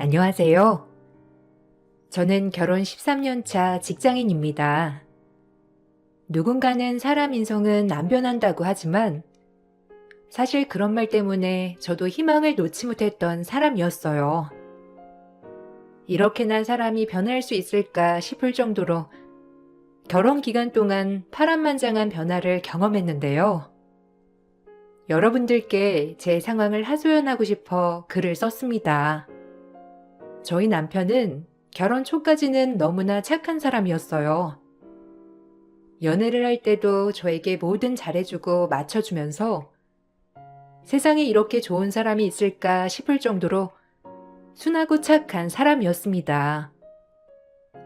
안녕하세요. 저는 결혼 13년 차 직장인입니다. 누군가는 사람 인성은 안 변한다고 하지만 사실 그런 말 때문에 저도 희망을 놓지 못했던 사람이었어요. 이렇게나 사람이 변할 수 있을까 싶을 정도로 결혼 기간 동안 파란만장한 변화를 경험했는데요. 여러분들께 제 상황을 하소연하고 싶어 글을 썼습니다. 저희 남편은 결혼 초까지는 너무나 착한 사람이었어요. 연애를 할 때도 저에게 뭐든 잘해주고 맞춰주면서 세상에 이렇게 좋은 사람이 있을까 싶을 정도로 순하고 착한 사람이었습니다.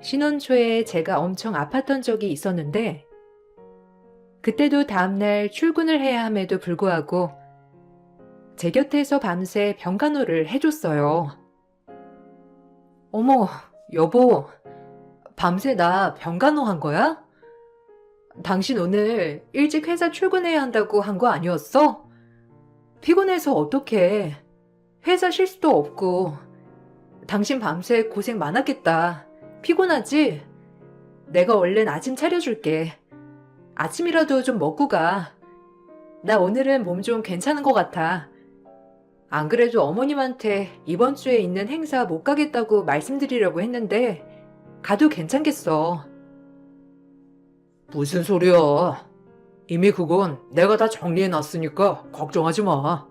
신혼 초에 제가 엄청 아팠던 적이 있었는데 그때도 다음날 출근을 해야 함에도 불구하고 제 곁에서 밤새 병간호를 해줬어요. 어머, 여보, 밤새 나 병간호 한 거야? 당신 오늘 일찍 회사 출근해야 한다고 한 거 아니었어? 피곤해서 어떡해. 회사 실수도 없고. 당신 밤새 고생 많았겠다. 피곤하지? 내가 얼른 아침 차려줄게. 아침이라도 좀 먹고 가. 나 오늘은 몸 좀 괜찮은 것 같아. 안 그래도 어머님한테 이번 주에 있는 행사 못 가겠다고 말씀드리려고 했는데 가도 괜찮겠어. 무슨 소리야. 이미 그건 내가 다 정리해놨으니까 걱정하지 마.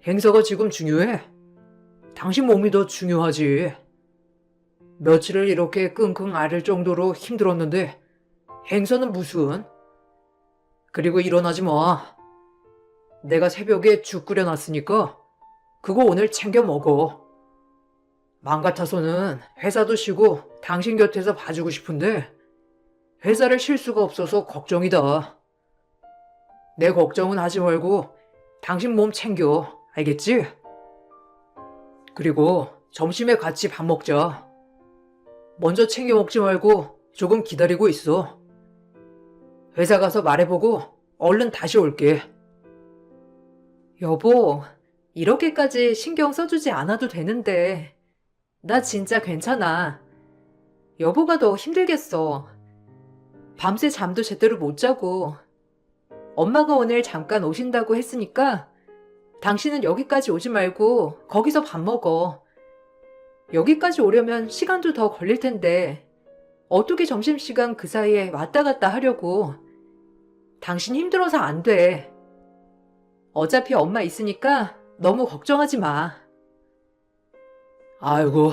행사가 지금 중요해? 당신 몸이 더 중요하지. 며칠을 이렇게 끙끙 앓을 정도로 힘들었는데 행사는 무슨? 그리고 일어나지 마. 내가 새벽에 죽 끓여놨으니까 그거 오늘 챙겨 먹어. 맘 같아서는 회사도 쉬고 당신 곁에서 봐주고 싶은데 회사를 쉴 수가 없어서 걱정이다. 내 걱정은 하지 말고 당신 몸 챙겨. 알겠지? 그리고 점심에 같이 밥 먹자. 먼저 챙겨 먹지 말고 조금 기다리고 있어. 회사 가서 말해보고 얼른 다시 올게. 여보, 이렇게까지 신경 써주지 않아도 되는데 나 진짜 괜찮아. 여보가 더 힘들겠어. 밤새 잠도 제대로 못 자고 엄마가 오늘 잠깐 오신다고 했으니까 당신은 여기까지 오지 말고 거기서 밥 먹어. 여기까지 오려면 시간도 더 걸릴 텐데 어떻게 점심시간 그 사이에 왔다 갔다 하려고. 당신 힘들어서 안 돼. 어차피 엄마 있으니까 너무 걱정하지 마. 아이고,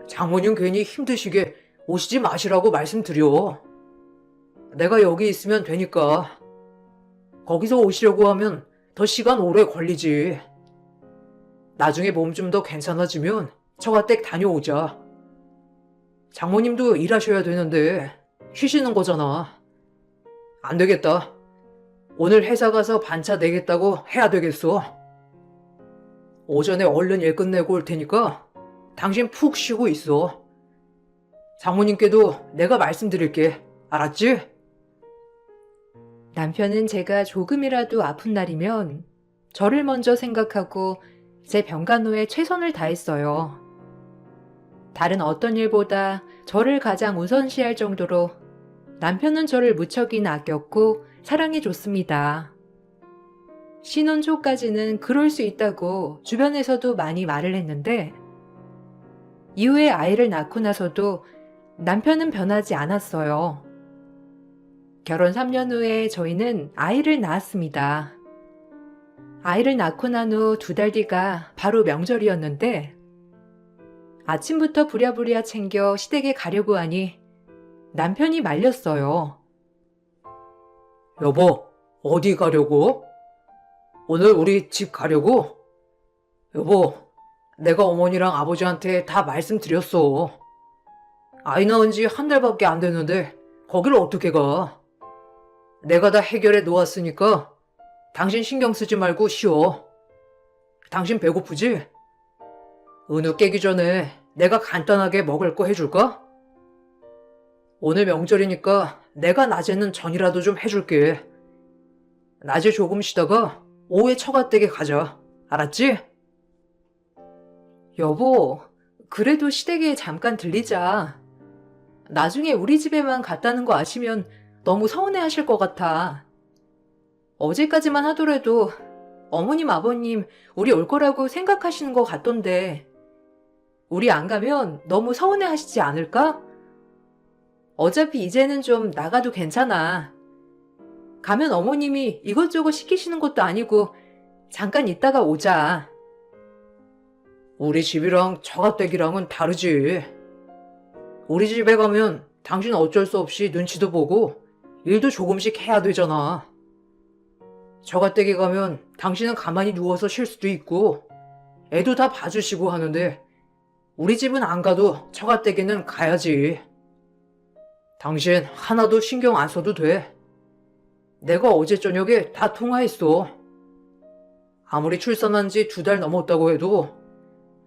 장모님 괜히 힘드시게 오시지 마시라고 말씀드려. 내가 여기 있으면 되니까. 거기서 오시려고 하면 더 시간 오래 걸리지. 나중에 몸 좀 더 괜찮아지면 처가댁 다녀오자. 장모님도 일하셔야 되는데 쉬시는 거잖아. 안 되겠다. 오늘 회사 가서 반차 내겠다고 해야 되겠어. 오전에 얼른 일 끝내고 올 테니까 당신 푹 쉬고 있어. 장모님께도 내가 말씀드릴게. 알았지? 남편은 제가 조금이라도 아픈 날이면 저를 먼저 생각하고 제 병간호에 최선을 다했어요. 다른 어떤 일보다 저를 가장 우선시할 정도로 남편은 저를 무척이나 아꼈고 사랑해줬습니다. 신혼 초까지는 그럴 수 있다고 주변에서도 많이 말을 했는데 이후에 아이를 낳고 나서도 남편은 변하지 않았어요. 결혼 3년 후에 저희는 아이를 낳았습니다. 아이를 낳고 난 후 2달 뒤가 바로 명절이었는데 아침부터 부랴부랴 챙겨 시댁에 가려고 하니 남편이 말렸어요. 여보, 어디 가려고? 오늘 우리 집 가려고? 여보, 내가 어머니랑 아버지한테 다 말씀드렸어. 아이 낳은 지 1달밖에 안 됐는데 거기를 어떻게 가? 내가 다 해결해 놓았으니까 당신 신경 쓰지 말고 쉬어. 당신 배고프지? 은우 깨기 전에 내가 간단하게 먹을 거 해줄까? 오늘 명절이니까 내가 낮에는 전이라도 좀 해줄게. 낮에 조금 쉬다가 오후에 처가댁에 가자. 알았지? 여보, 그래도 시댁에 잠깐 들리자. 나중에 우리 집에만 갔다는 거 아시면 너무 서운해 하실 것 같아. 어제까지만 하더라도 어머님, 아버님, 우리 올 거라고 생각하시는 것 같던데, 우리 안 가면 너무 서운해 하시지 않을까? 어차피 이제는 좀 나가도 괜찮아. 가면 어머님이 이것저것 시키시는 것도 아니고, 잠깐 있다가 오자. 우리 집이랑 처가댁이랑은 다르지. 우리 집에 가면 당신 어쩔 수 없이 눈치도 보고 일도 조금씩 해야 되잖아. 처가댁에 가면 당신은 가만히 누워서 쉴 수도 있고 애도 다 봐주시고 하는데 우리 집은 안 가도 처가댁에는 가야지. 당신 하나도 신경 안 써도 돼. 내가 어제 저녁에 다 통화했어. 아무리 출산한 지 2달 넘었다고 해도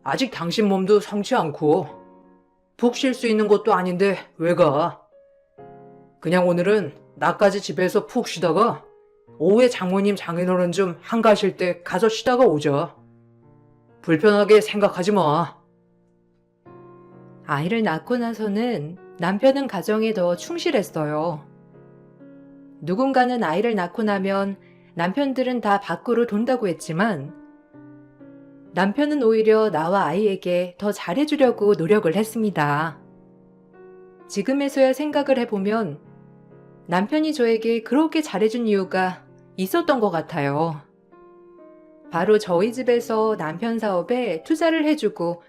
아직 당신 몸도 성치 않고 푹 쉴 수 있는 것도 아닌데 왜 가? 그냥 오늘은 나까지 집에서 푹 쉬다가 오후에 장모님 장인어른 좀 한가하실 때 가서 쉬다가 오자. 불편하게 생각하지 마. 아이를 낳고 나서는 남편은 가정에 더 충실했어요. 누군가는 아이를 낳고 나면 남편들은 다 밖으로 돈다고 했지만 남편은 오히려 나와 아이에게 더 잘해주려고 노력을 했습니다. 지금에서야 생각을 해보면 남편이 저에게 그렇게 잘해준 이유가 있었던 것 같아요. 바로 저희 집에서 남편 사업에 투자를 해주고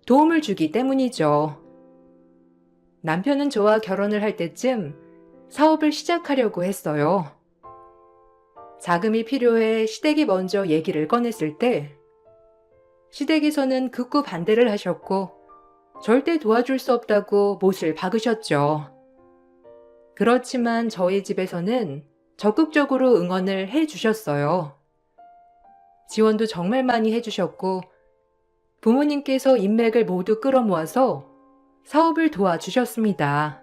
도움을 주기 때문이죠. 남편은 저와 결혼을 할 때쯤 사업을 시작하려고 했어요. 자금이 필요해 시댁이 먼저 얘기를 꺼냈을 때 시댁에서는 극구 반대를 하셨고 절대 도와줄 수 없다고 못을 박으셨죠. 그렇지만 저희 집에서는 적극적으로 응원을 해주셨어요. 지원도 정말 많이 해주셨고 부모님께서 인맥을 모두 끌어모아서 사업을 도와주셨습니다.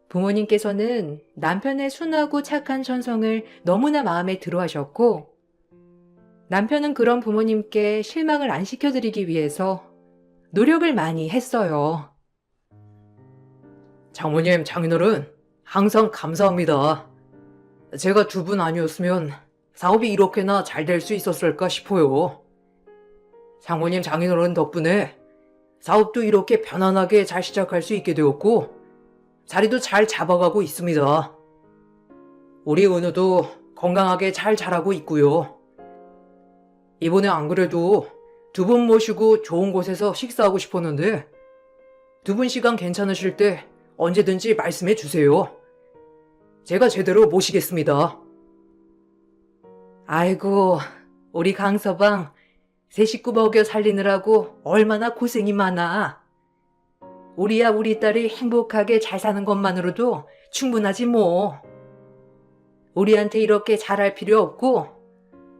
부모님께서는 남편의 순하고 착한 천성을 너무나 마음에 들어 하셨고 남편은 그런 부모님께 실망을 안 시켜드리기 위해서 노력을 많이 했어요. 장모님, 장인어른, 항상 감사합니다. 제가 2분 아니었으면 사업이 이렇게나 잘 될 수 있었을까 싶어요. 장모님, 장인어른 덕분에 사업도 이렇게 편안하게 잘 시작할 수 있게 되었고 자리도 잘 잡아가고 있습니다. 우리 은우도 건강하게 잘 자라고 있고요. 이번에 안 그래도 2분 모시고 좋은 곳에서 식사하고 싶었는데 2분 시간 괜찮으실 때 언제든지 말씀해 주세요. 제가 제대로 모시겠습니다. 아이고, 우리 강서방 새 식구 먹여 살리느라고 얼마나 고생이 많아. 우리야 우리 딸이 행복하게 잘 사는 것만으로도 충분하지 뭐. 우리한테 이렇게 잘할 필요 없고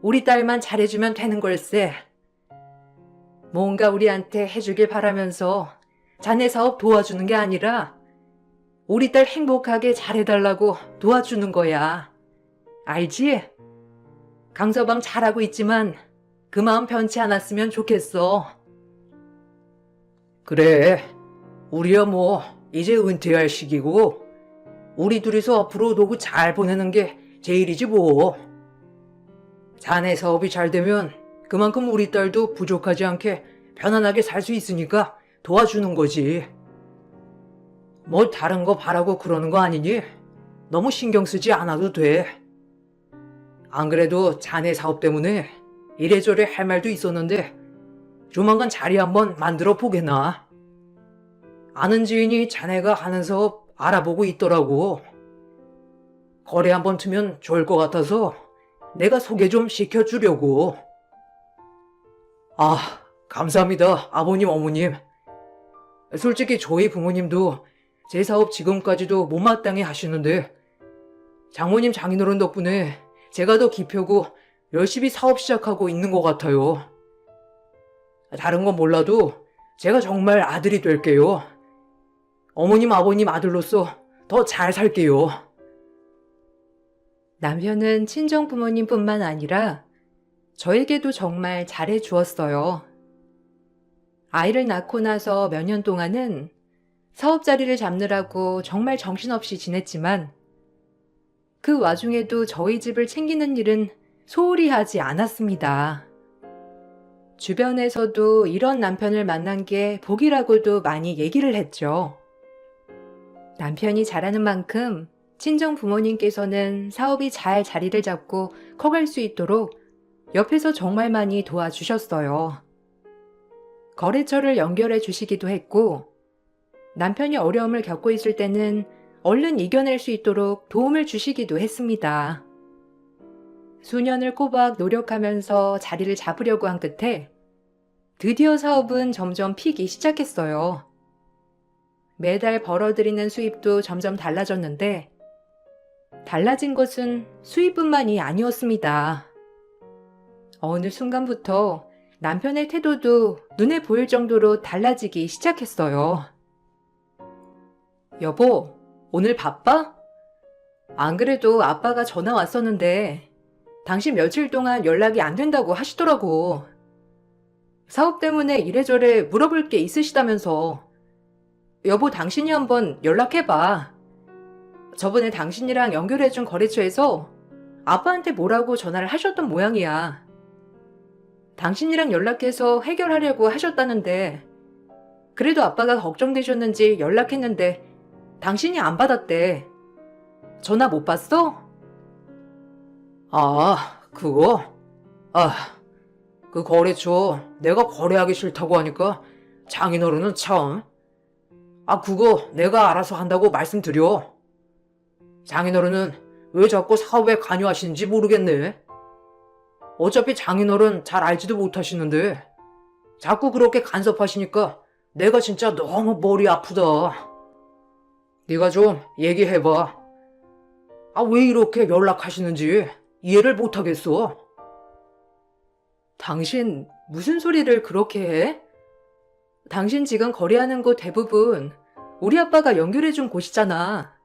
우리 딸만 잘해주면 되는 걸세. 뭔가 우리한테 해주길 바라면서 자네 사업 도와주는 게 아니라 우리 딸 행복하게 잘해달라고 도와주는 거야. 알지? 강서방 잘하고 있지만 그 마음 변치 않았으면 좋겠어. 그래, 우리야 뭐 이제 은퇴할 시기고 우리 둘이서 앞으로 노후 잘 보내는 게 제일이지 뭐. 자네 사업이 잘 되면 그만큼 우리 딸도 부족하지 않게 편안하게 살 수 있으니까 도와주는 거지. 뭐 다른 거 바라고 그러는 거 아니니? 너무 신경 쓰지 않아도 돼. 안 그래도 자네 사업 때문에 이래저래 할 말도 있었는데 조만간 자리 한번 만들어 보게나. 아는 지인이 자네가 하는 사업 알아보고 있더라고. 거래 한번 트면 좋을 것 같아서 내가 소개 좀 시켜주려고. 아, 감사합니다, 아버님, 어머님. 솔직히 저희 부모님도 제 사업 지금까지도 못마땅해 하시는데 장모님, 장인어른 덕분에 제가 더 기펴고 열심히 사업 시작하고 있는 것 같아요. 다른 건 몰라도 제가 정말 아들이 될게요. 어머님, 아버님 아들로서 더 잘 살게요. 남편은 친정 부모님뿐만 아니라 저에게도 정말 잘해 주었어요. 아이를 낳고 나서 몇 년 동안은 사업 자리를 잡느라고 정말 정신없이 지냈지만 그 와중에도 저희 집을 챙기는 일은 소홀히 하지 않았습니다. 주변에서도 이런 남편을 만난 게 복이라고도 많이 얘기를 했죠. 남편이 잘하는 만큼 친정 부모님께서는 사업이 잘 자리를 잡고 커갈 수 있도록 옆에서 정말 많이 도와주셨어요. 거래처를 연결해 주시기도 했고, 남편이 어려움을 겪고 있을 때는 얼른 이겨낼 수 있도록 도움을 주시기도 했습니다. 수년을 꼬박 노력하면서 자리를 잡으려고 한 끝에 드디어 사업은 점점 피기 시작했어요. 매달 벌어들이는 수입도 점점 달라졌는데 달라진 것은 수입뿐만이 아니었습니다. 어느 순간부터 남편의 태도도 눈에 보일 정도로 달라지기 시작했어요. 여보, 오늘 바빠? 안 그래도 아빠가 전화 왔었는데 당신 며칠 동안 연락이 안 된다고 하시더라고. 사업 때문에 이래저래 물어볼 게 있으시다면서. 여보, 당신이 한번 연락해봐. 저번에 당신이랑 연결해준 거래처에서 아빠한테 뭐라고 전화를 하셨던 모양이야. 당신이랑 연락해서 해결하려고 하셨다는데 그래도 아빠가 걱정되셨는지 연락했는데 당신이 안 받았대. 전화 못 받았어? 아, 그거? 그 거래처 내가 거래하기 싫다고 하니까 장인어른은 참. 그거 내가 알아서 한다고 말씀드려. 장인어른은 왜 자꾸 사업에 관여하시는지 모르겠네. 어차피 장인어른 잘 알지도 못하시는데 자꾸 그렇게 간섭하시니까 내가 진짜 너무 머리 아프다. 네가 좀 얘기해봐. 왜 이렇게 연락하시는지 이해를 못하겠어. 당신 무슨 소리를 그렇게 해? 당신 지금 거래하는 곳 대부분 우리 아빠가 연결해준 곳이잖아.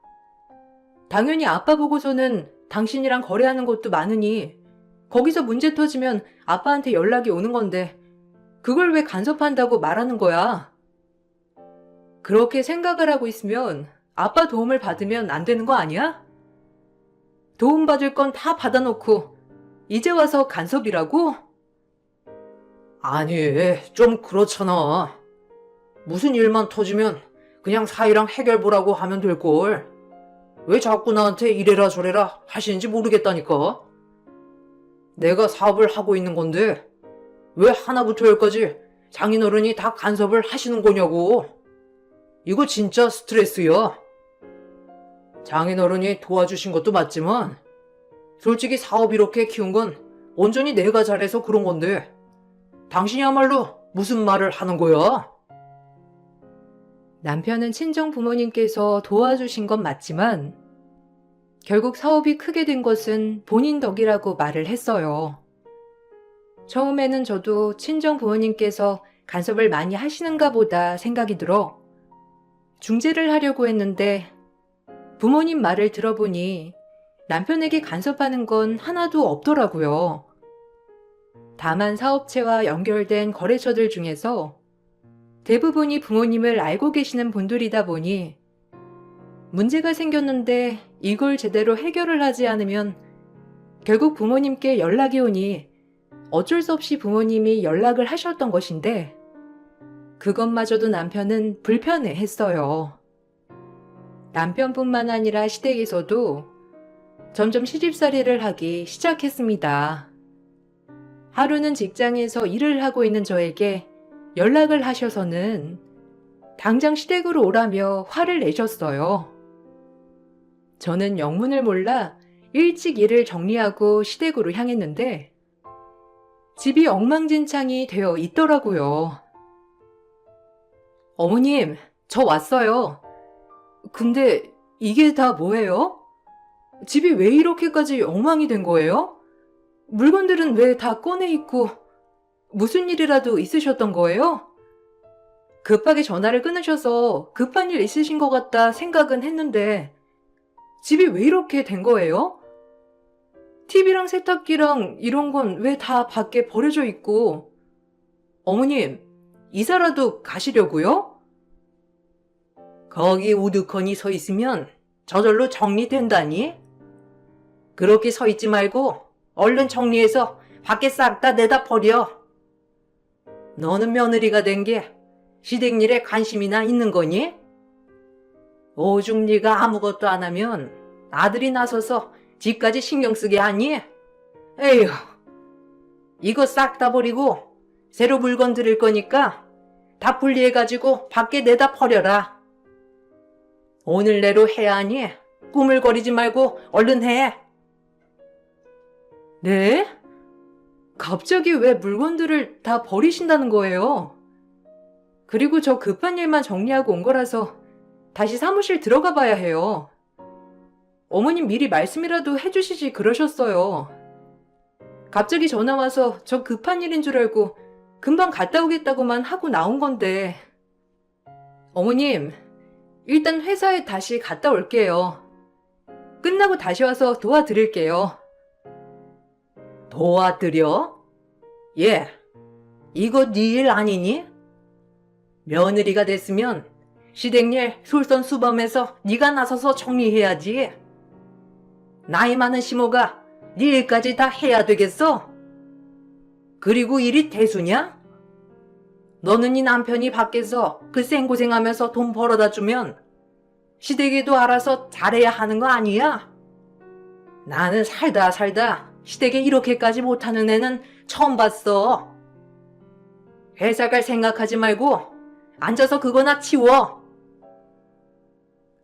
당연히 아빠 보고서는 당신이랑 거래하는 곳도 많으니 거기서 문제 터지면 아빠한테 연락이 오는 건데 그걸 왜 간섭한다고 말하는 거야? 그렇게 생각을 하고 있으면 아빠 도움을 받으면 안 되는 거 아니야? 도움받을 건 다 받아놓고 이제 와서 간섭이라고? 아니, 좀 그렇잖아. 무슨 일만 터지면 그냥 사이랑 해결 보라고 하면 될걸. 왜 자꾸 나한테 이래라 저래라 하시는지 모르겠다니까. 내가 사업을 하고 있는 건데 왜 하나부터 열까지 장인어른이 다 간섭을 하시는 거냐고. 이거 진짜 스트레스야. 장인어른이 도와주신 것도 맞지만 솔직히 사업 이렇게 키운 건 온전히 내가 잘해서 그런 건데 당신이야말로 무슨 말을 하는 거야? 남편은 친정 부모님께서 도와주신 건 맞지만 결국 사업이 크게 된 것은 본인 덕이라고 말을 했어요. 처음에는 저도 친정 부모님께서 간섭을 많이 하시는가 보다 생각이 들어 중재를 하려고 했는데 부모님 말을 들어보니 남편에게 간섭하는 건 하나도 없더라고요. 다만 사업체와 연결된 거래처들 중에서 대부분이 부모님을 알고 계시는 분들이다 보니 문제가 생겼는데 이걸 제대로 해결을 하지 않으면 결국 부모님께 연락이 오니 어쩔 수 없이 부모님이 연락을 하셨던 것인데 그것마저도 남편은 불편해 했어요. 남편뿐만 아니라 시댁에서도 점점 시집살이를 하기 시작했습니다. 하루는 직장에서 일을 하고 있는 저에게 연락을 하셔서는 당장 시댁으로 오라며 화를 내셨어요. 저는 영문을 몰라 일찍 일을 정리하고 시댁으로 향했는데 집이 엉망진창이 되어 있더라고요. 어머님, 저 왔어요. 근데 이게 다 뭐예요? 집이 왜 이렇게까지 엉망이 된 거예요? 물건들은 왜 다 꺼내 있고 무슨 일이라도 있으셨던 거예요? 급하게 전화를 끊으셔서 급한 일 있으신 것 같다 생각은 했는데 집이 왜 이렇게 된 거예요? TV랑 세탁기랑 이런 건 왜 다 밖에 버려져 있고 어머님, 이사라도 가시려고요? 거기 우두커니 서 있으면 저절로 정리된다니? 그렇게 서 있지 말고 얼른 정리해서 밖에 싹 다 내다 버려. 너는 며느리가 된 게 시댁 일에 관심이나 있는 거니? 오죽 네가 아무것도 안 하면 아들이 나서서 집까지 신경 쓰게 하니? 에휴, 이거 싹 다 버리고 새로 물건 들일 거니까 다 분리해가지고 밖에 내다 버려라. 오늘 내로 해야 하니 꾸물거리지 말고 얼른 해. 네? 갑자기 왜 물건들을 다 버리신다는 거예요? 그리고 저 급한 일만 정리하고 온 거라서 다시 사무실 들어가 봐야 해요. 어머님 미리 말씀이라도 해주시지 그러셨어요. 갑자기 전화 와서 저 급한 일인 줄 알고 금방 갔다 오겠다고만 하고 나온 건데. 어머님, 일단 회사에 다시 갔다 올게요. 끝나고 다시 와서 도와드릴게요. 도와드려? 예, 이거 네 일 아니니? 며느리가 됐으면 시댁일 솔선수범해서 네가 나서서 정리해야지. 나이 많은 시모가 네 일까지 다 해야 되겠어? 그리고 일이 대수냐? 너는 네 남편이 밖에서 그 생고생하면서 돈 벌어다 주면 시댁에도 알아서 잘해야 하는 거 아니야? 나는 살다 시댁에 이렇게까지 못하는 애는 처음 봤어. 회사 갈 생각하지 말고 앉아서 그거나 치워.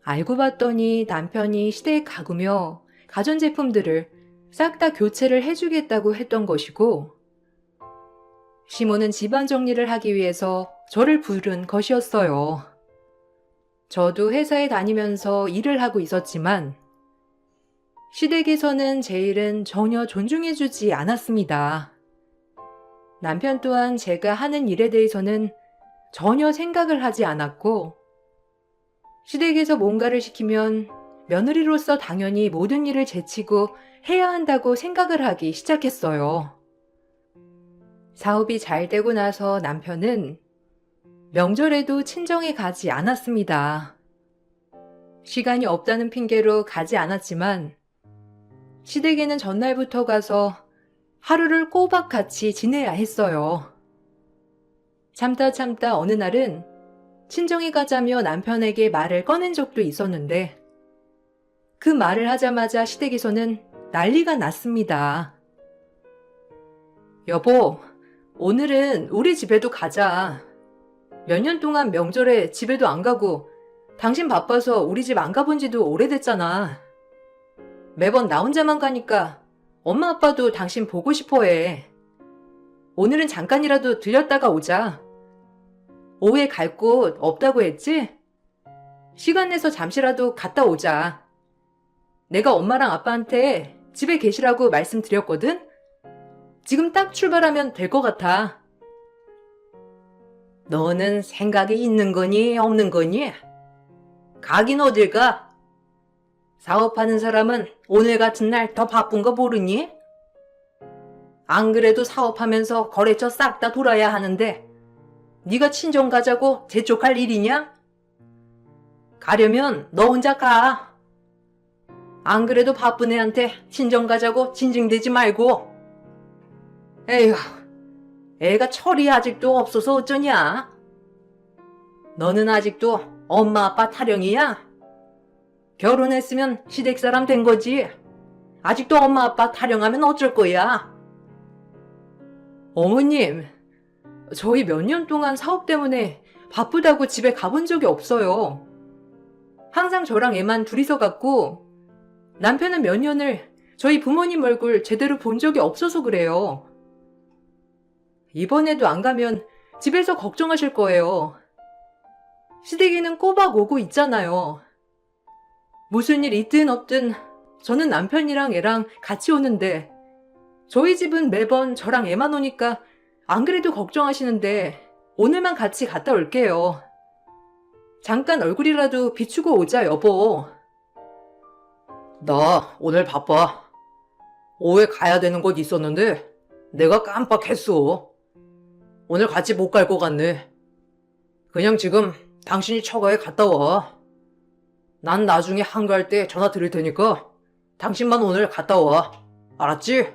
알고 봤더니 남편이 시댁에 가구며 가전제품들을 싹 다 교체를 해주겠다고 했던 것이고, 시모는 집안 정리를 하기 위해서 저를 부른 것이었어요. 저도 회사에 다니면서 일을 하고 있었지만 시댁에서는 제 일은 전혀 존중해주지 않았습니다. 남편 또한 제가 하는 일에 대해서는 전혀 생각을 하지 않았고, 시댁에서 뭔가를 시키면 며느리로서 당연히 모든 일을 제치고 해야 한다고 생각을 하기 시작했어요. 사업이 잘 되고 나서 남편은 명절에도 친정에 가지 않았습니다. 시간이 없다는 핑계로 가지 않았지만 시댁에는 전날부터 가서 하루를 꼬박 같이 지내야 했어요. 참다 어느 날은 친정에 가자며 남편에게 말을 꺼낸 적도 있었는데, 그 말을 하자마자 시댁에서는 난리가 났습니다. 여보, 오늘은 우리 집에도 가자. 몇 년 동안 명절에 집에도 안 가고 당신 바빠서 우리 집 안 가본 지도 오래됐잖아. 매번 나 혼자만 가니까 엄마 아빠도 당신 보고 싶어 해. 오늘은 잠깐이라도 들렸다가 오자. 오후에 갈 곳 없다고 했지? 시간 내서 잠시라도 갔다 오자. 내가 엄마랑 아빠한테 집에 계시라고 말씀드렸거든? 지금 딱 출발하면 될 것 같아. 너는 생각이 있는 거니 없는 거니? 가긴 어딜 가? 사업하는 사람은 오늘 같은 날 더 바쁜 거 모르니? 안 그래도 사업하면서 거래처 싹 다 돌아야 하는데 네가 친정 가자고 재촉할 일이냐? 가려면 너 혼자 가. 안 그래도 바쁜 애한테 친정 가자고 징징대지 말고. 에휴, 애가 철이 아직도 없어서 어쩌냐? 너는 아직도 엄마 아빠 타령이야? 결혼했으면 시댁 사람 된 거지. 아직도 엄마 아빠 타령하면 어쩔 거야? 어머님, 저희 몇 년 동안 사업 때문에 바쁘다고 집에 가본 적이 없어요. 항상 저랑 애만 둘이서 갔고, 남편은 몇 년을 저희 부모님 얼굴 제대로 본 적이 없어서 그래요. 이번에도 안 가면 집에서 걱정하실 거예요. 시댁에는 꼬박 오고 있잖아요. 무슨 일 있든 없든 저는 남편이랑 애랑 같이 오는데, 저희 집은 매번 저랑 애만 오니까 안 그래도 걱정하시는데 오늘만 같이 갔다 올게요. 잠깐 얼굴이라도 비추고 오자, 여보. 나 오늘 바빠. 오후에 가야 되는 곳 있었는데 내가 깜빡했어. 오늘 같이 못 갈 것 같네. 그냥 지금 당신이 처가에 갔다 와. 난 나중에 한가할 때 전화 드릴 테니까 당신만 오늘 갔다 와. 알았지?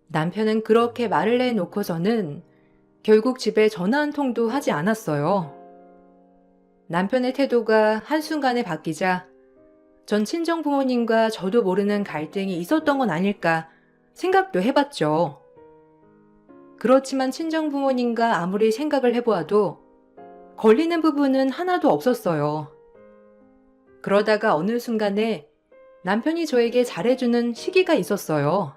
남편은 그렇게 말을 해놓고서는 결국 집에 전화 한 통도 하지 않았어요. 남편의 태도가 한순간에 바뀌자 전 친정 부모님과 저도 모르는 갈등이 있었던 건 아닐까 생각도 해봤죠. 그렇지만 친정 부모님과 아무리 생각을 해보아도 걸리는 부분은 하나도 없었어요. 그러다가 어느 순간에 남편이 저에게 잘해주는 시기가 있었어요.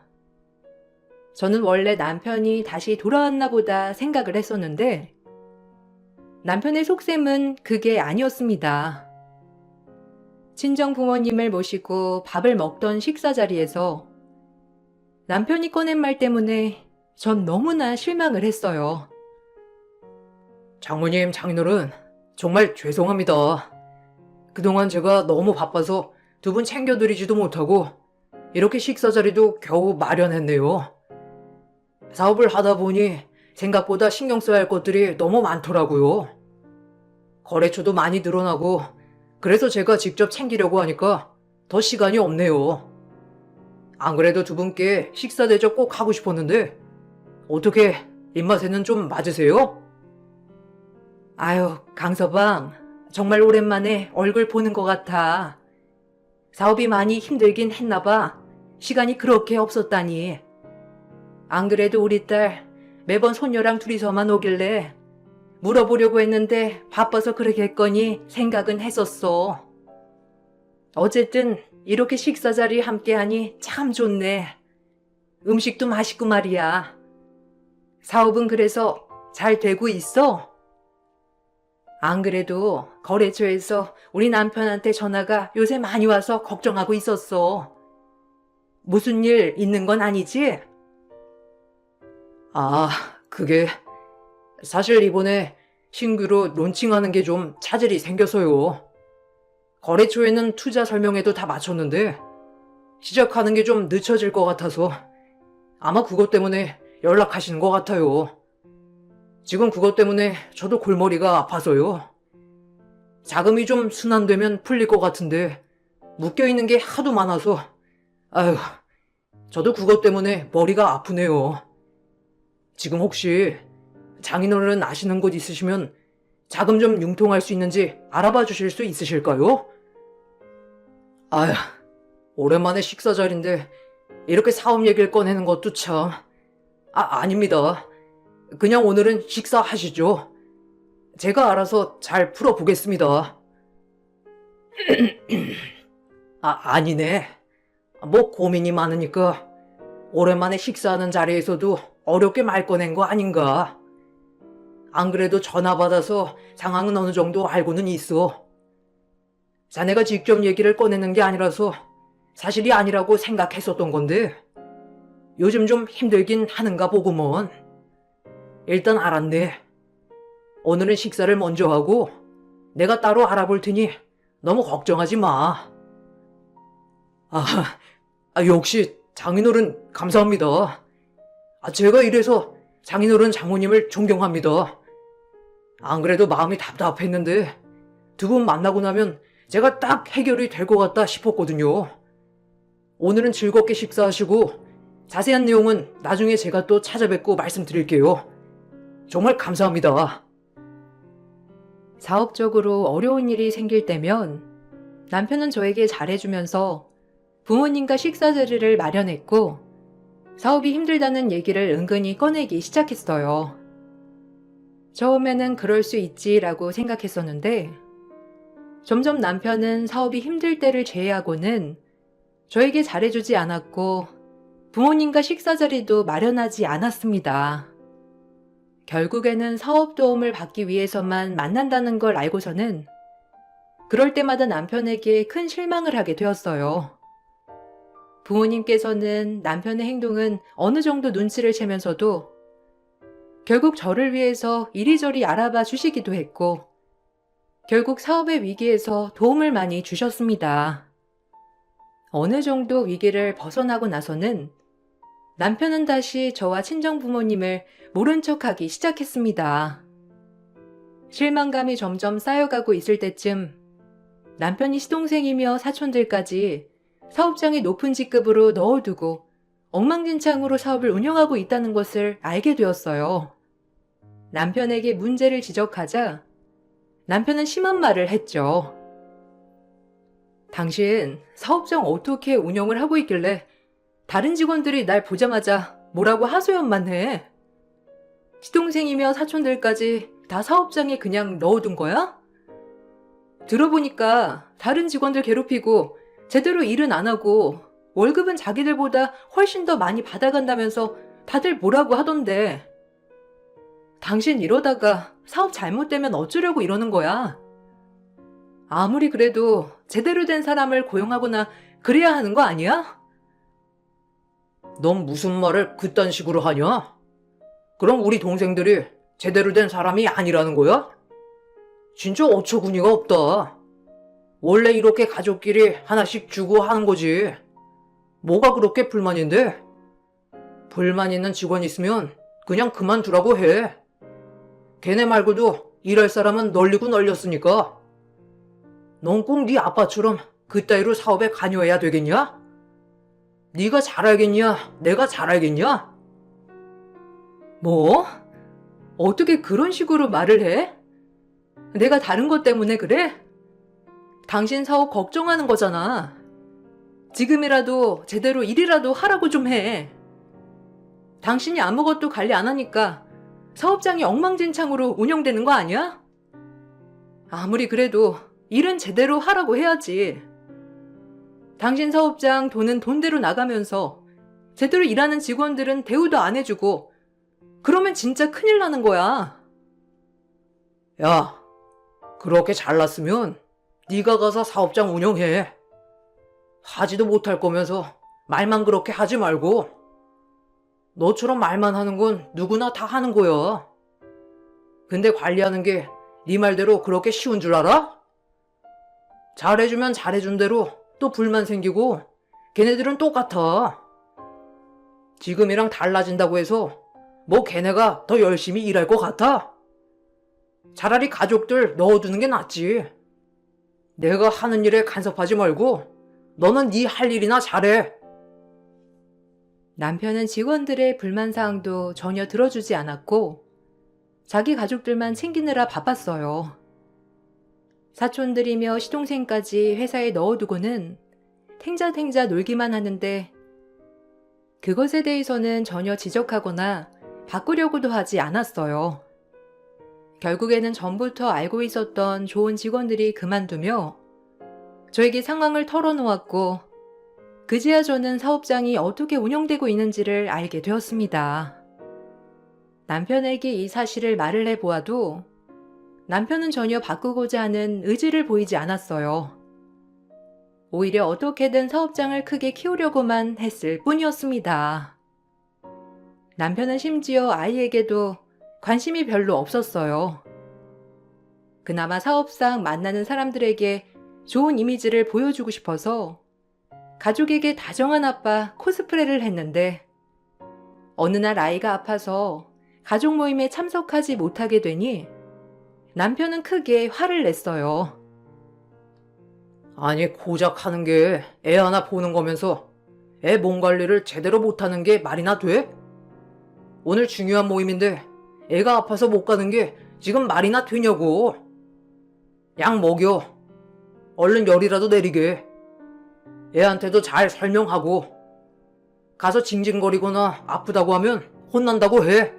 저는 원래 남편이 다시 돌아왔나 보다 생각을 했었는데 남편의 속셈은 그게 아니었습니다. 친정 부모님을 모시고 밥을 먹던 식사 자리에서 남편이 꺼낸 말 때문에 전 너무나 실망을 했어요. 장모님, 장인어른, 정말 죄송합니다. 그동안 제가 너무 바빠서 두 분 챙겨드리지도 못하고 이렇게 식사 자리도 겨우 마련했네요. 사업을 하다 보니 생각보다 신경 써야 할 것들이 너무 많더라고요. 거래처도 많이 늘어나고 그래서 제가 직접 챙기려고 하니까 더 시간이 없네요. 안 그래도 두 분께 식사 대접 꼭 하고 싶었는데 어떻게 입맛에는 좀 맞으세요? 아유, 강서방, 정말 오랜만에 얼굴 보는 것 같아. 사업이 많이 힘들긴 했나 봐. 시간이 그렇게 없었다니. 안 그래도 우리 딸 매번 손녀랑 둘이서만 오길래 물어보려고 했는데 바빠서 그러겠거니 생각은 했었어. 어쨌든 이렇게 식사 자리 함께하니 참 좋네. 음식도 맛있고 말이야. 사업은 그래서 잘 되고 있어? 안 그래도 거래처에서 우리 남편한테 전화가 요새 많이 와서 걱정하고 있었어. 무슨 일 있는 건 아니지? 아, 그게 사실 이번에 신규로 론칭하는 게 좀 차질이 생겨서요. 거래처에는 투자 설명회도 다 마쳤는데 시작하는 게 좀 늦춰질 것 같아서 아마 그것 때문에 연락하시는 것 같아요. 지금 그것 때문에 저도 골머리가 아파서요. 자금이 좀 순환되면 풀릴 것 같은데 묶여있는 게 하도 많아서 아휴, 저도 그것 때문에 머리가 아프네요. 지금 혹시 장인어른 아시는 곳 있으시면 자금 좀 융통할 수 있는지 알아봐 주실 수 있으실까요? 아휴, 오랜만에 식사 자리인데 이렇게 사업 얘기를 꺼내는 것도 참... 아닙니다. 그냥 오늘은 식사하시죠. 제가 알아서 잘 풀어보겠습니다. 아니네. 뭐 고민이 많으니까 오랜만에 식사하는 자리에서도 어렵게 말 꺼낸 거 아닌가. 안 그래도 전화 받아서 상황은 어느 정도 알고는 있어. 자네가 직접 얘기를 꺼내는 게 아니라서 사실이 아니라고 생각했었던 건데 요즘 좀 힘들긴 하는가 보구먼. 일단 알았네. 오늘은 식사를 먼저 하고 내가 따로 알아볼 테니 너무 걱정하지 마. 역시 장인어른 감사합니다. 제가 이래서 장인어른 장모님을 존경합니다. 안 그래도 마음이 답답했는데 두 분 만나고 나면 제가 딱 해결이 될 것 같다 싶었거든요. 오늘은 즐겁게 식사하시고 자세한 내용은 나중에 제가 또 찾아뵙고 말씀드릴게요. 정말 감사합니다. 사업적으로 어려운 일이 생길 때면 남편은 저에게 잘해주면서 부모님과 식사 자리를 마련했고 사업이 힘들다는 얘기를 은근히 꺼내기 시작했어요. 처음에는 그럴 수 있지라고 생각했었는데 점점 남편은 사업이 힘들 때를 제외하고는 저에게 잘해주지 않았고 부모님과 식사 자리도 마련하지 않았습니다. 결국에는 사업 도움을 받기 위해서만 만난다는 걸 알고서는 그럴 때마다 남편에게 큰 실망을 하게 되었어요. 부모님께서는 남편의 행동은 어느 정도 눈치를 채면서도 결국 저를 위해서 이리저리 알아봐 주시기도 했고 결국 사업의 위기에서 도움을 많이 주셨습니다. 어느 정도 위기를 벗어나고 나서는 남편은 다시 저와 친정 부모님을 모른 척하기 시작했습니다. 실망감이 점점 쌓여가고 있을 때쯤 남편이 시동생이며 사촌들까지 사업장의 높은 직급으로 넣어두고 엉망진창으로 사업을 운영하고 있다는 것을 알게 되었어요. 남편에게 문제를 지적하자 남편은 심한 말을 했죠. 당신 사업장 어떻게 운영을 하고 있길래 다른 직원들이 날 보자마자 뭐라고 하소연만 해? 시동생이며 사촌들까지 다 사업장에 그냥 넣어둔 거야? 들어보니까 다른 직원들 괴롭히고 제대로 일은 안 하고 월급은 자기들보다 훨씬 더 많이 받아간다면서 다들 뭐라고 하던데. 당신 이러다가 사업 잘못되면 어쩌려고 이러는 거야? 아무리 그래도 제대로 된 사람을 고용하거나 그래야 하는 거 아니야? 넌 무슨 말을 그딴 식으로 하냐? 그럼 우리 동생들이 제대로 된 사람이 아니라는 거야? 진짜 어처구니가 없다. 원래 이렇게 가족끼리 하나씩 주고 하는 거지. 뭐가 그렇게 불만인데? 불만 있는 직원 있으면 그냥 그만두라고 해. 걔네 말고도 일할 사람은 널리고 널렸으니까. 넌 꼭 네 아빠처럼 그따위로 사업에 관여해야 되겠냐? 네가 잘 알겠냐? 내가 잘 알겠냐? 뭐? 어떻게 그런 식으로 말을 해? 내가 다른 것 때문에 그래? 당신 사업 걱정하는 거잖아. 지금이라도 제대로 일이라도 하라고 좀 해. 당신이 아무것도 관리 안 하니까 사업장이 엉망진창으로 운영되는 거 아니야? 아무리 그래도 일은 제대로 하라고 해야지. 당신 사업장 돈은 돈대로 나가면서 제대로 일하는 직원들은 대우도 안 해주고 그러면 진짜 큰일 나는 거야. 야, 그렇게 잘났으면 네가 가서 사업장 운영해. 하지도 못할 거면서 말만 그렇게 하지 말고. 너처럼 말만 하는 건 누구나 다 하는 거야. 근데 관리하는 게 네 말대로 그렇게 쉬운 줄 알아? 잘해주면 잘해준 대로 또 불만 생기고 걔네들은 똑같아. 지금이랑 달라진다고 해서 뭐 걔네가 더 열심히 일할 것 같아? 차라리 가족들 넣어두는 게 낫지. 내가 하는 일에 간섭하지 말고 너는 네 할 일이나 잘해. 남편은 직원들의 불만사항도 전혀 들어주지 않았고 자기 가족들만 챙기느라 바빴어요. 사촌들이며 시동생까지 회사에 넣어두고는 탱자탱자 놀기만 하는데 그것에 대해서는 전혀 지적하거나 바꾸려고도 하지 않았어요. 결국에는 전부터 알고 있었던 좋은 직원들이 그만두며 저에게 상황을 털어놓았고 그제야 저는 사업장이 어떻게 운영되고 있는지를 알게 되었습니다. 남편에게 이 사실을 말을 해보아도 남편은 전혀 바꾸고자 하는 의지를 보이지 않았어요. 오히려 어떻게든 사업장을 크게 키우려고만 했을 뿐이었습니다. 남편은 심지어 아이에게도 관심이 별로 없었어요. 그나마 사업상 만나는 사람들에게 좋은 이미지를 보여주고 싶어서 가족에게 다정한 아빠 코스프레를 했는데 어느 날 아이가 아파서 가족 모임에 참석하지 못하게 되니 남편은 크게 화를 냈어요. 아니 고작 하는 게 애 하나 보는 거면서 애 몸 관리를 제대로 못하는 게 말이나 돼? 오늘 중요한 모임인데 애가 아파서 못 가는 게 지금 말이나 되냐고. 약 먹여. 얼른 열이라도 내리게. 애한테도 잘 설명하고. 가서 징징거리거나 아프다고 하면 혼난다고 해.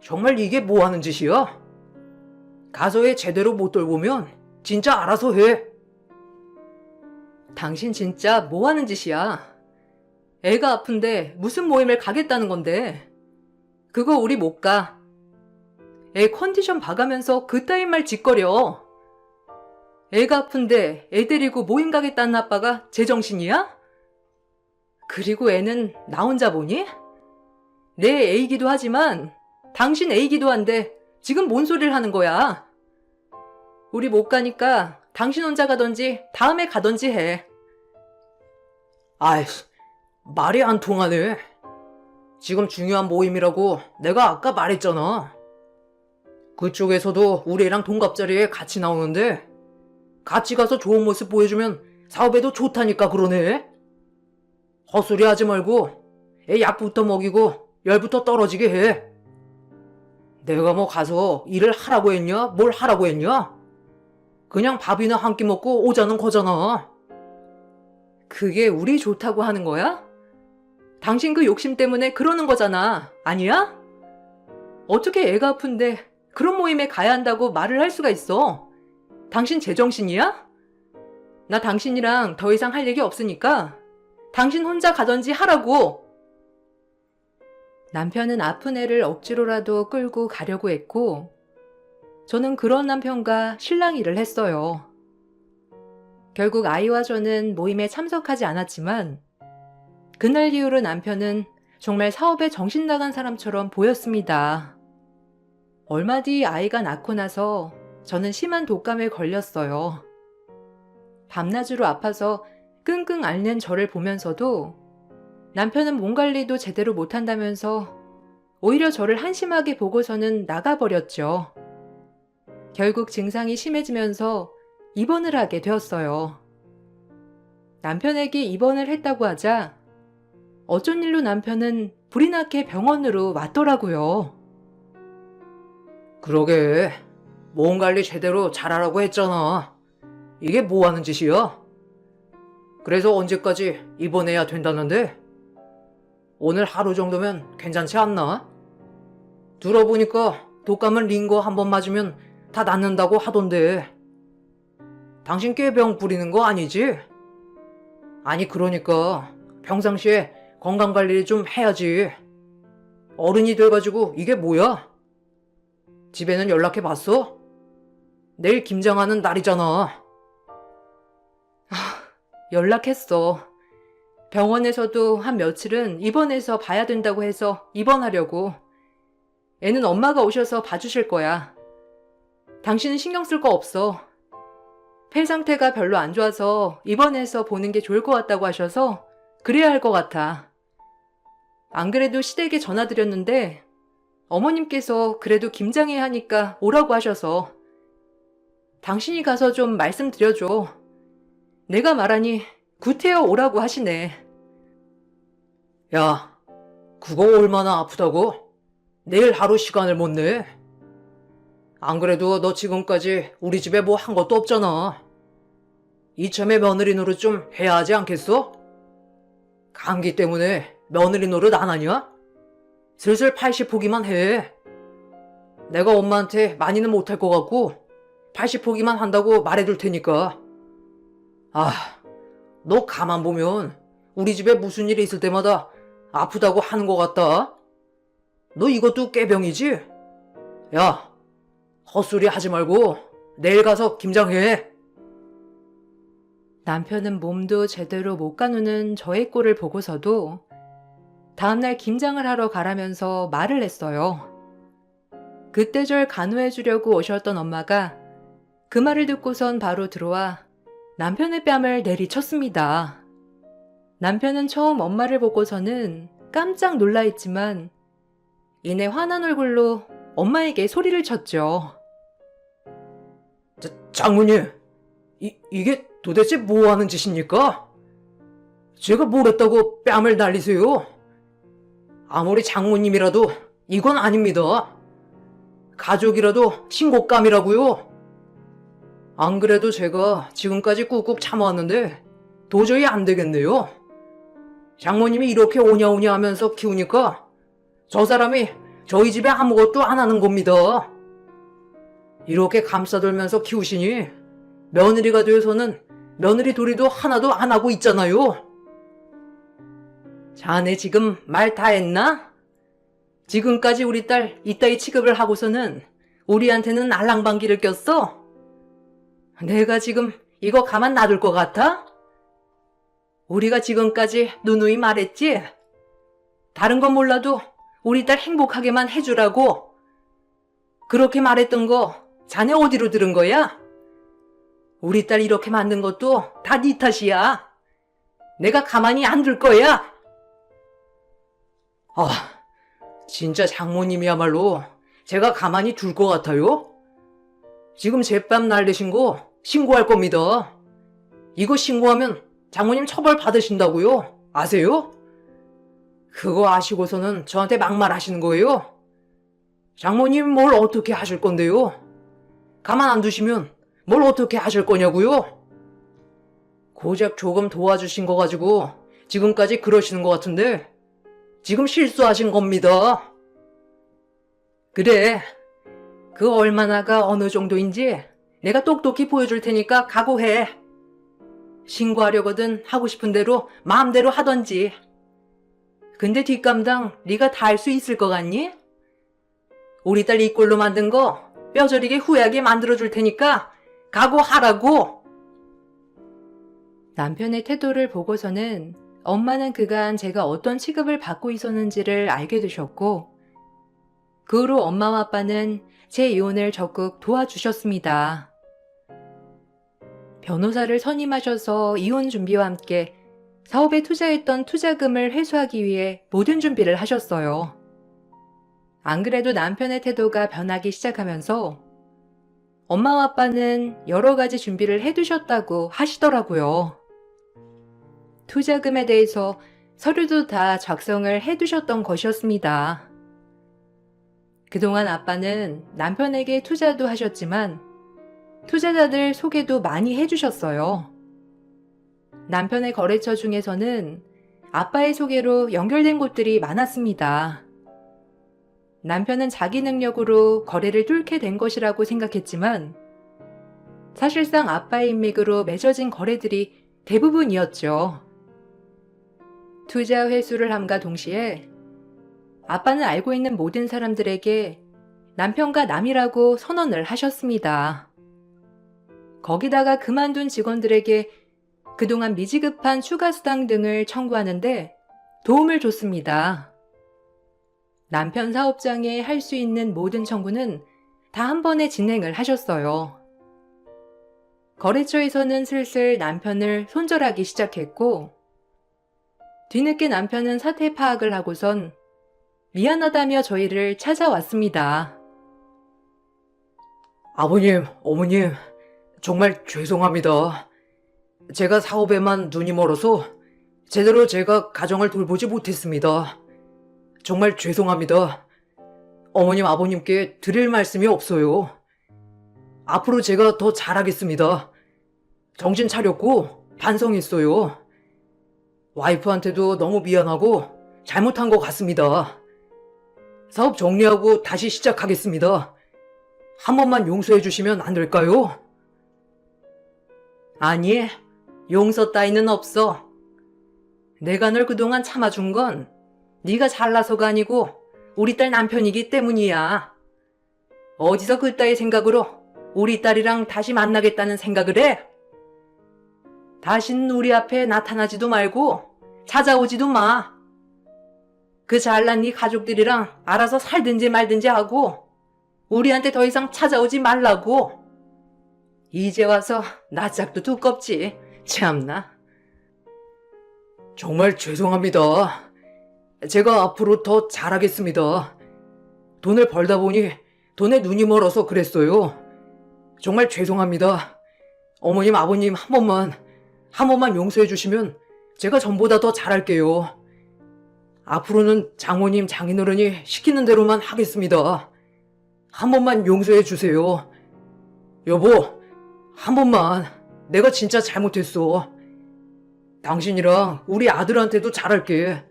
정말 이게 뭐 하는 짓이야? 가서 애 제대로 못 돌보면 진짜 알아서 해. 당신 진짜 뭐 하는 짓이야? 애가 아픈데 무슨 모임을 가겠다는 건데? 그거 우리 못 가. 애 컨디션 봐가면서 그따위 말 짓거려. 애가 아픈데 애 데리고 모임 가겠다는 아빠가 제정신이야? 그리고 애는 나 혼자 보니? 내 애이기도 하지만 당신 애이기도 한데 지금 뭔 소리를 하는 거야? 우리 못 가니까 당신 혼자 가던지 다음에 가던지 해. 아이씨, 말이 안 통하네. 지금 중요한 모임이라고 내가 아까 말했잖아. 그쪽에서도 우리랑 동갑자리에 같이 나오는데 같이 가서 좋은 모습 보여주면 사업에도 좋다니까 그러네. 헛소리 하지 말고 애 약부터 먹이고 열부터 떨어지게 해. 내가 뭐 가서 일을 하라고 했냐? 뭘 하라고 했냐? 그냥 밥이나 한 끼 먹고 오자는 거잖아. 그게 우리 좋다고 하는 거야? 당신 그 욕심 때문에 그러는 거잖아. 아니야? 어떻게 애가 아픈데 그런 모임에 가야 한다고 말을 할 수가 있어? 당신 제정신이야? 나 당신이랑 더 이상 할 얘기 없으니까 당신 혼자 가던지 하라고. 남편은 아픈 애를 억지로라도 끌고 가려고 했고 저는 그런 남편과 실랑이를 했어요. 결국 아이와 저는 모임에 참석하지 않았지만 그날 이후로 남편은 정말 사업에 정신 나간 사람처럼 보였습니다. 얼마 뒤 아이가 낳고 나서 저는 심한 독감에 걸렸어요. 밤낮으로 아파서 끙끙 앓는 저를 보면서도 남편은 몸 관리도 제대로 못한다면서 오히려 저를 한심하게 보고서는 나가버렸죠. 결국 증상이 심해지면서 입원을 하게 되었어요. 남편에게 입원을 했다고 하자 어쩐 일로 남편은 불이 나게 병원으로 왔더라고요. 그러게 몸 관리 제대로 잘하라고 했잖아. 이게 뭐 하는 짓이야? 그래서 언제까지 입원해야 된다는데? 오늘 하루 정도면 괜찮지 않나? 들어보니까 독감은 링거 한 번 맞으면 다 낫는다고 하던데. 당신 꾀병 부리는 거 아니지? 아니 그러니까 평상시에 건강관리 좀 해야지. 어른이 돼가지고 이게 뭐야? 집에는 연락해봤어? 내일 김장하는 날이잖아. 연락했어. 병원에서도 한 며칠은 입원해서 봐야 된다고 해서 입원하려고. 애는 엄마가 오셔서 봐주실 거야. 당신은 신경 쓸 거 없어. 폐 상태가 별로 안 좋아서 입원해서 보는 게 좋을 것 같다고 하셔서 그래야 할 것 같아. 안 그래도 시댁에 전화드렸는데 어머님께서 그래도 김장해야 하니까 오라고 하셔서 당신이 가서 좀 말씀드려줘. 내가 말하니 구태여 오라고 하시네. 야, 그거 얼마나 아프다고? 내일 하루 시간을 못 내? 안 그래도 너 지금까지 우리 집에 뭐 한 것도 없잖아. 이참에 며느리 노릇 좀 해야 하지 않겠어? 감기 때문에 며느리 노릇 안 하냐? 슬슬 80포기만 해. 내가 엄마한테 많이는 못할 것 같고 80포기만 한다고 말해둘 테니까. 아, 너 가만 보면 우리 집에 무슨 일이 있을 때마다 아프다고 하는 것 같다. 너 이것도 꾀병이지? 야, 헛소리 하지 말고 내일 가서 김장해. 남편은 몸도 제대로 못 가누는 저의 꼴을 보고서도 다음날 김장을 하러 가라면서 말을 했어요. 그때 절 간호해 주려고 오셨던 엄마가 그 말을 듣고선 바로 들어와 남편의 뺨을 내리쳤습니다. 남편은 처음 엄마를 보고서는 깜짝 놀라 했지만 이내 화난 얼굴로 엄마에게 소리를 쳤죠. 장모님, 이게 도대체 뭐 하는 짓입니까? 제가 뭘 했다고 뺨을 날리세요? 아무리 장모님이라도 이건 아닙니다. 가족이라도 친곡감이라고요. 안 그래도 제가 지금까지 꾹꾹 참아왔는데 도저히 안 되겠네요. 장모님이 이렇게 오냐오냐 하면서 키우니까 저 사람이 저희 집에 아무것도 안 하는 겁니다. 이렇게 감싸돌면서 키우시니 며느리가 되어서는 며느리 도리도 하나도 안 하고 있잖아요. 자네 지금 말 다 했나? 지금까지 우리 딸 이따위 취급을 하고서는 우리한테는 알랑방귀를 꼈어? 내가 지금 이거 가만 놔둘 것 같아? 우리가 지금까지 누누이 말했지? 다른 건 몰라도 우리 딸 행복하게만 해주라고. 그렇게 말했던 거 자네 어디로 들은 거야? 우리 딸 이렇게 만든 것도 다 네 탓이야. 내가 가만히 안 둘 거야. 아, 진짜 장모님이야말로 제가 가만히 둘 것 같아요? 지금 제밥 날리신 거 신고할 겁니다. 이거 신고하면 장모님 처벌 받으신다고요? 아세요? 그거 아시고서는 저한테 막말하시는 거예요? 장모님 뭘 어떻게 하실 건데요? 가만 안 두시면 뭘 어떻게 하실 거냐고요? 고작 조금 도와주신 거 가지고 지금까지 그러시는 것 같은데 지금 실수하신 겁니다. 그래, 그 얼마나가 어느 정도인지 내가 똑똑히 보여줄 테니까 각오해. 신고하려거든 하고 싶은 대로 마음대로 하던지. 근데 뒷감당 네가 다 할 수 있을 것 같니? 우리 딸 이 꼴로 만든 거 뼈저리게 후회하게 만들어줄 테니까 각오하라고. 남편의 태도를 보고서는 엄마는 그간 제가 어떤 취급을 받고 있었는지를 알게 되셨고, 그 후로 엄마와 아빠는 제 이혼을 적극 도와주셨습니다. 변호사를 선임하셔서 이혼 준비와 함께 사업에 투자했던 투자금을 회수하기 위해 모든 준비를 하셨어요. 안 그래도 남편의 태도가 변하기 시작하면서 엄마와 아빠는 여러 가지 준비를 해두셨다고 하시더라고요. 투자금에 대해서 서류도 다 작성을 해두셨던 것이었습니다. 그동안 아빠는 남편에게 투자도 하셨지만 투자자들 소개도 많이 해주셨어요. 남편의 거래처 중에서는 아빠의 소개로 연결된 곳들이 많았습니다. 남편은 자기 능력으로 거래를 뚫게 된 것이라고 생각했지만 사실상 아빠의 인맥으로 맺어진 거래들이 대부분이었죠. 투자 회수를 함과 동시에 아빠는 알고 있는 모든 사람들에게 남편과 남이라고 선언을 하셨습니다. 거기다가 그만둔 직원들에게 그동안 미지급한 추가 수당 등을 청구하는데 도움을 줬습니다. 남편 사업장에 할 수 있는 모든 청구는 다 한 번에 진행을 하셨어요. 거래처에서는 슬슬 남편을 손절하기 시작했고, 뒤늦게 남편은 사태 파악을 하고선 미안하다며 저희를 찾아왔습니다. 아버님, 어머님, 정말 죄송합니다. 제가 사업에만 눈이 멀어서 제대로 제가 가정을 돌보지 못했습니다. 정말 죄송합니다. 어머님, 아버님께 드릴 말씀이 없어요. 앞으로 제가 더 잘하겠습니다. 정신 차렸고 반성했어요. 와이프한테도 너무 미안하고 잘못한 것 같습니다. 사업 정리하고 다시 시작하겠습니다. 한 번만 용서해 주시면 안 될까요? 아니, 용서 따위는 없어. 내가 널 그동안 참아준 건 네가 잘나서가 아니고 우리 딸 남편이기 때문이야. 어디서 그따위 생각으로 우리 딸이랑 다시 만나겠다는 생각을 해? 다신 우리 앞에 나타나지도 말고 찾아오지도 마. 그 잘난 네 가족들이랑 알아서 살든지 말든지 하고 우리한테 더 이상 찾아오지 말라고. 이제 와서 낯짝도 두껍지. 참나. 정말 죄송합니다. 제가 앞으로 더 잘하겠습니다. 돈을 벌다 보니 돈에 눈이 멀어서 그랬어요. 정말 죄송합니다. 어머님, 아버님 한 번만 용서해 주시면 제가 전보다 더 잘할게요. 앞으로는 장모님, 장인어른이 시키는 대로만 하겠습니다. 한 번만 용서해 주세요. 여보, 한 번만. 내가 진짜 잘못했어. 당신이랑 우리 아들한테도 잘할게.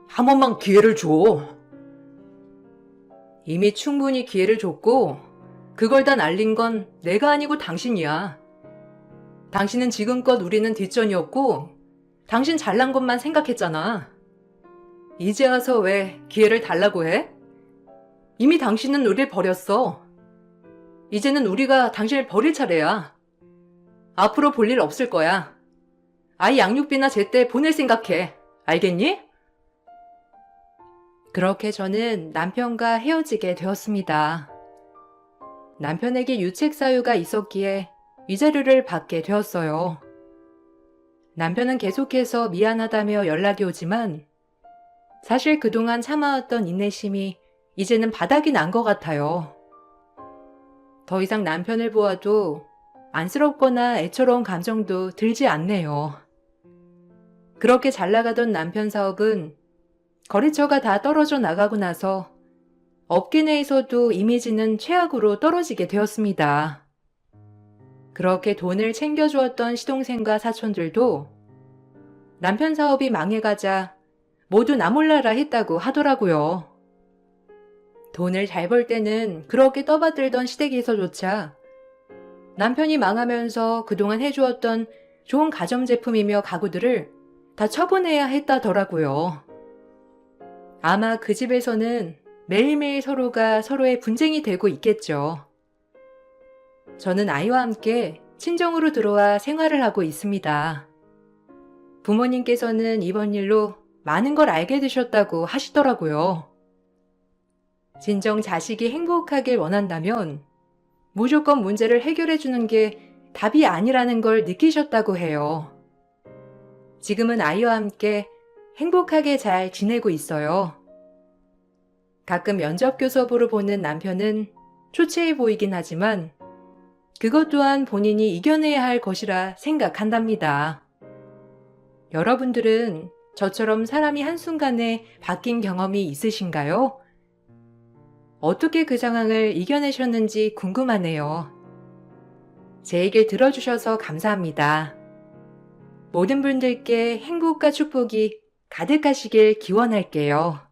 한 번만 기회를 줘. 이미 충분히 기회를 줬고 그걸 다 날린 건 내가 아니고 당신이야. 당신은 지금껏 우리는 뒷전이었고 당신 잘난 것만 생각했잖아. 이제 와서 왜 기회를 달라고 해? 이미 당신은 우리를 버렸어. 이제는 우리가 당신을 버릴 차례야. 앞으로 볼 일 없을 거야. 아이 양육비나 제때 보낼 생각해. 알겠니? 그렇게 저는 남편과 헤어지게 되었습니다. 남편에게 유책 사유가 있었기에 위자료를 받게 되었어요. 남편은 계속해서 미안하다며 연락이 오지만 사실 그동안 참아왔던 인내심이 이제는 바닥이 난 것 같아요. 더 이상 남편을 보아도 안쓰럽거나 애처로운 감정도 들지 않네요. 그렇게 잘 나가던 남편 사업은 거래처가 다 떨어져 나가고 나서 업계 내에서도 이미지는 최악으로 떨어지게 되었습니다. 그렇게 돈을 챙겨주었던 시동생과 사촌들도 남편 사업이 망해가자 모두 나 몰라라 했다고 하더라고요. 돈을 잘 벌 때는 그렇게 떠받들던 시댁에서조차 남편이 망하면서 그동안 해주었던 좋은 가전제품이며 가구들을 다 처분해야 했다더라고요. 아마 그 집에서는 매일매일 서로가 서로의 분쟁이 되고 있겠죠. 저는 아이와 함께 친정으로 들어와 생활을 하고 있습니다. 부모님께서는 이번 일로 많은 걸 알게 되셨다고 하시더라고요. 진정 자식이 행복하길 원한다면 무조건 문제를 해결해 주는 게 답이 아니라는 걸 느끼셨다고 해요. 지금은 아이와 함께 행복하게 잘 지내고 있어요. 가끔 면접 교섭으로 보는 남편은 초췌해 보이긴 하지만 그것 또한 본인이 이겨내야 할 것이라 생각한답니다. 여러분들은 저처럼 사람이 한순간에 바뀐 경험이 있으신가요? 어떻게 그 상황을 이겨내셨는지 궁금하네요. 제 얘기를 들어주셔서 감사합니다. 모든 분들께 행복과 축복이 가득하시길 기원할게요.